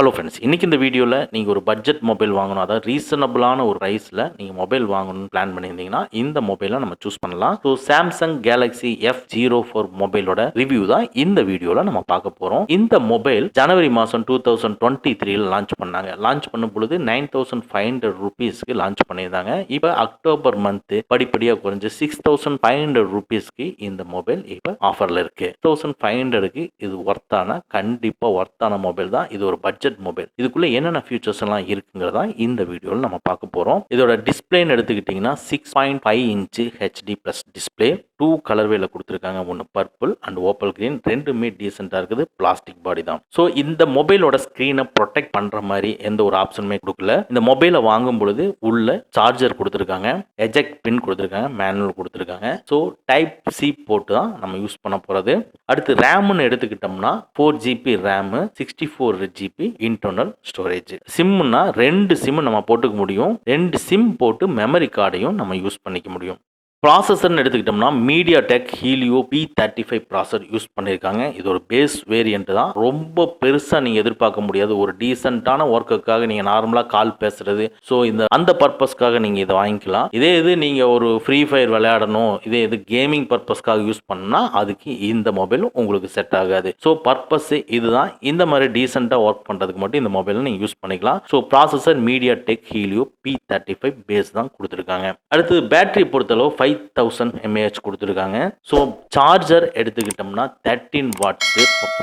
Hello friends, இன்னைக்கு இந்த வீடியோவில் நீங்கள் ஒரு பட்ஜெட் மொபைல் வாங்கணும், அதாவது ரீசனபிளான ஒரு ப்ரைஸில் நீங்கள் மொபைல் வாங்கணும்னு பிளான் பண்ணியிருந்தீங்கன்னா இந்த மொபைலை நம்ம சூஸ் பண்ணலாம். ஸோ சாம்சங் கேலக்ஸி F04 மொபைலோட ரிவ்யூ தான் இந்த வீடியோவில் நம்ம பார்க்க போகிறோம். இந்த மொபைல் ஜனவரி மாதம் 2023 லான்ச் பண்ணாங்க. லான்ச் பண்ணும் பொழுது 9500 ருபீஸ்க்கு லான்ச் பண்ணியிருந்தாங்க. இப்போ அக்டோபர் மந்த் படிப்படியாக குறைஞ்சு 6500 ருபீஸ்க்கு இந்த மொபைல் இப்போ ஆஃபரில் இருக்குது. 6500க்கு இது கண்டிப்பாக ஒர்த்தான மொபைல் தான். இது ஒரு பட்ஜெட் மொபைல். இதுக்குள்ள என்னென்ன ஃபீச்சர்ஸ் எல்லாம் இருக்குங்கிறதா இந்த வீடியோவில் நம்ம பார்க்க போறோம். இதோட டிஸ்பிளேன்னு எடுத்துக்கிட்டீங்கன்னா 6.5 இன்ச் HD பிளஸ் டிஸ்பிளே. 2 கலர்வேல கொடுத்துருக்காங்க. ஒன்று பர்பிள் அண்ட் ஓப்பல் கிரீன். ரெண்டுமே டீசெண்டாக இருக்குது. பிளாஸ்டிக் பாடி தான். ஸோ இந்த மொபைலோட ஸ்க்ரீனை ப்ரொடெக்ட் பண்ற மாதிரி எந்த ஒரு ஆப்ஷனுமே கொடுக்கல. இந்த மொபைலை வாங்கும் பொழுது உள்ள சார்ஜர் கொடுத்துருக்காங்க, எஜெக்ட் பின் கொடுத்துருக்காங்க, மேனுவல் கொடுத்துருக்காங்க. ஸோ டைப் சி போட்டு தான் நம்ம யூஸ் பண்ண போறது. அடுத்து ரேம்னு எடுத்துக்கிட்டோம்னா 4GB RAM, 64GB internal storage. சிம்னா 2 சிம் நம்ம போட்டுக்க முடியும். 2 சிம் போட்டு மெமரி கார்டையும் நம்ம யூஸ் பண்ணிக்க முடியும். ப்ராசஸர்னு எடுத்துக்கிட்டோம்னா MediaTek Helio P35 processor use பண்ணியிருக்காங்க. இது ஒரு பேஸ் வேரியன்ட் தான். ரொம்ப பெருசாக நீங்கள் எதிர்பார்க்க முடியாது. ஒரு டீசெண்டான ஒர்க்குக்காக நீங்கள் நார்மலாக கால் பேசுறது, ஸோ அந்த பர்பஸ்க்காக நீங்கள் இதை வாங்கிக்கலாம். இதே இது நீங்கள் ஒரு ஃப்ரீ ஃபயர் விளையாடணும், இதே இது கேமிங் பர்பஸ்க்காக யூஸ் பண்ணால் அதுக்கு இந்த மொபைல் உங்களுக்கு செட் ஆகாது. ஸோ பர்பஸ் இதுதான். இந்த மாதிரி டீசெண்டாக ஒர்க் பண்ணுறதுக்கு மட்டும் இந்த மொபைலை நீங்கள் யூஸ் பண்ணிக்கலாம். So processor MediaTek Helio P35 base தான் கொடுத்துருக்காங்க. அடுத்து பேட்டரி பொறுத்தளவு 5000 mAh கொடுத்துருக்காங்க. ஸோ சார்ஜர் எடுத்துக்கிட்டோம்னா 13 வாட்ஸ்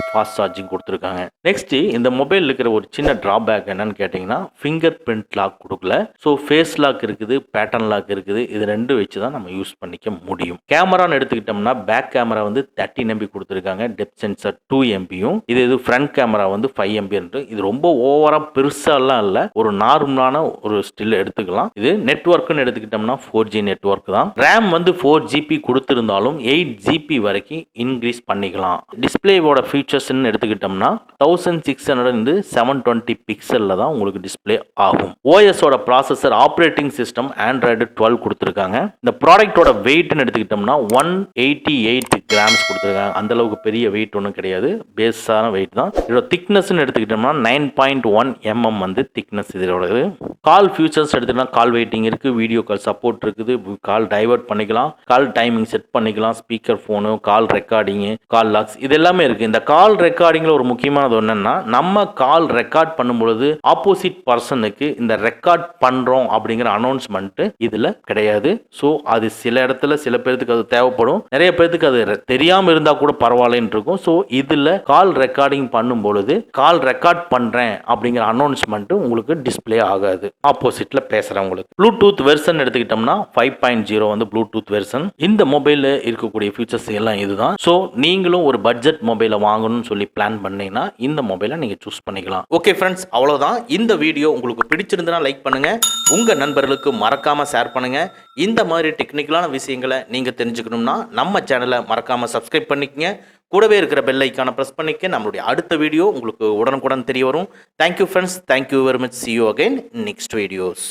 ஃபாஸ்ட் சார்ஜிங் கொடுத்துருக்காங்க. நெக்ஸ்ட் இந்த மொபைல் இருக்கிற ஒரு சின்ன டிராபேக் என்னன்னு கேட்டிங்கன்னா ஃபிங்கர் பிரிண்ட் லாக் கொடுக்கல. ஸோ ஃபேஸ் லாக் இருக்குது, பேட்டர்ன் லாக் இருக்குது. இது ரெண்டும் வச்சு தான் நம்ம யூஸ் பண்ணிக்க முடியும். கேமரான்னு எடுத்துக்கிட்டோம்னா பேக் கேமரா வந்து 13 MB கொடுத்துருக்காங்க. டெப்த் சென்சார் 2 MBயும், இது ஃப்ரண்ட் கேமரா வந்து 5 MB. இது ரொம்ப ஓவரா பெருசாலாம் இல்லை, ஒரு நார்மலான ஒரு ஸ்டில் எடுத்துக்கலாம். இது நெட்வொர்க்னு எடுத்துக்கிட்டோம்னா 4G நெட்வொர்க் தான். ரேம் வந்து 4GB கொடுத்திருந்தாலும் 8GB வரைக்கும் இன்க்ரீஸ் பண்ணிக்கலாம். டிஸ்பிளேவோட ஃபீச்சர்ஸ்ன்னு எடுத்துக்கிட்டோம்னா 1600 720 பிக்சல்ல தான் உங்களுக்கு டிஸ்பிளே ஆகும். ஓஎஸோட ப்ராசஸர் ஆப்ரேட்டிங் சிஸ்டம் Android 12 கொடுத்துருக்காங்க. இந்த ப்ராடக்டோட வெயிட்னு எடுத்துக்கிட்டோம்னா 188 கிராம்ஸ் கொடுத்துருக்காங்க. அந்த அளவுக்கு பெரிய வெயிட் ஒன்றும் கிடையாது, பேஸான வெயிட் தான். இதோட திக்னஸ்ன்னு எடுத்துக்கிட்டோம்னா 9.1 mm வந்து திக்னஸ் இதோட. கால் ஃபியூச்சர்ஸ் எடுத்துக்கிட்டோம்னா கால் வெயிட்டிங் இருக்கு, வீடியோ கால் சப்போர்ட் இருக்குது, கால் டைவர்ட் பண்ணிக்கலாம், கால் டைமிங் செட் பண்ணிக்கலாம், ஸ்பீக்கர் ஃபோனு, கால் ரெக்கார்டிங்கு, கால் லாக்ஸ், இது எல்லாமே இருக்கு. இந்த கால் ரெக்கார்டிங்ல ஒரு முக்கியமானது என்னன்னா, நம்ம கால் ரெக்கார்ட் பண்ணும்பொழுது ஆப்போசிட் பர்சனுக்கு இந்த ரெக்கார்ட் பண்றோம் அப்படிங்கிற அனௌன்ஸ்மெண்ட் இதுல கிடையாது. ஸோ அது சில இடத்துல சில பேருக்கு அது தேவைப்படும், நிறைய பேருக்கு அது தெரியாம இருந்தா கூட பரவாயில்லன்னு இருக்கும். ஸோ இதுல கால் ரெக்கார்டிங் பண்ணும் பொழுது கால் ரெக்கார்ட் பண்றேன் அப்படிங்கிற அனௌன்ஸ்மெண்ட் உங்களுக்கு டிஸ்பிளே ஆகாது ஆப்போசிட்ல பேசுறவங்களுக்கு. ப்ளூடூத் வெர்ஷன் எடுத்துக்கிட்டோம்னா 5.0 வந்து ப்ளூடூத் வெர்ஷன். இந்த மொபைல்ல இருக்கக்கூடிய ஃபீச்சர்ஸ் எல்லாம் இதுதான். ஸோ நீங்களும் ஒரு பட்ஜெட் மொபைலை வாங்கணும்னு சொல்லி பிளான் பண்ணீங்கன்னா இந்த மொபைலை நீங்க சூஸ் பண்ணிக்கலாம். ஓகே ஃப்ரெண்ட்ஸ், அவ்வளவுதான். இந்த வீடியோ உங்களுக்கு பிடிச்சிருந்தா லைக் பண்ணுங்க, உங்க நண்பர்களுக்கு மறக்காம ஷேர் பண்ணுங்க. இந்த மாதிரி டெக்னிக்கலான விஷயங்களை நீங்க தெரிஞ்சுக்கணும்னா நம்ம சேனலை மறக்காம சப்ஸ்கிரைப் பண்ணிக்கங்க. கூடவே இருக்கிற பெல் ஐக்கானை பிரஸ் பண்ணிக்க. நம்மளுடைய அடுத்த வீடியோ உங்களுக்கு உடனுக்குடன் தெரிய வரும். Thank you friends, thank you very much. See you again in next videos.